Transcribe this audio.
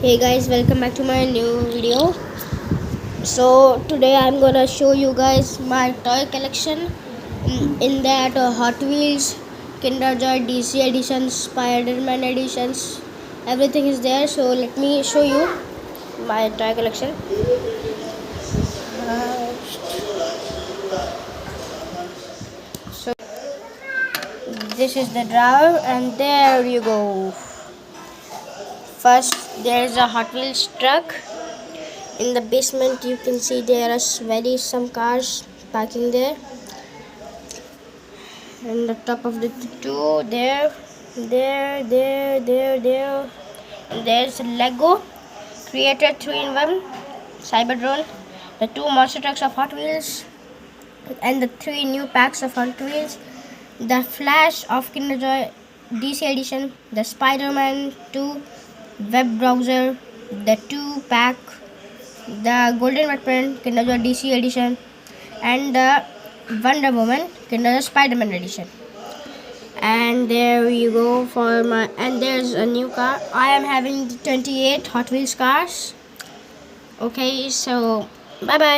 Hey guys, welcome back to my new video. So today I'm gonna show you guys my toy collection. In that Hot Wheels, Kinder Joy DC editions, Spider-Man editions, everything is there. So let me show you my toy collection. So this is the drawer, and there you go. First, there's a Hot Wheels truck. In the basement you can see there are some cars parking there, and the top of the two there, and there's Lego Creator 3-in-1 Cyberdrone, the two monster trucks of Hot Wheels, and the three new packs of Hot Wheels, the Flash of Kinder Joy DC edition, the Spider-Man 2 web browser, the 2-pack, the Golden Red Pen Kinder Joy DC edition, and the Wonder Woman Kinder Joy Spider-Man edition. And there you go for my, and there's a new car. I am having the 28 Hot Wheels cars. Okay, so bye bye.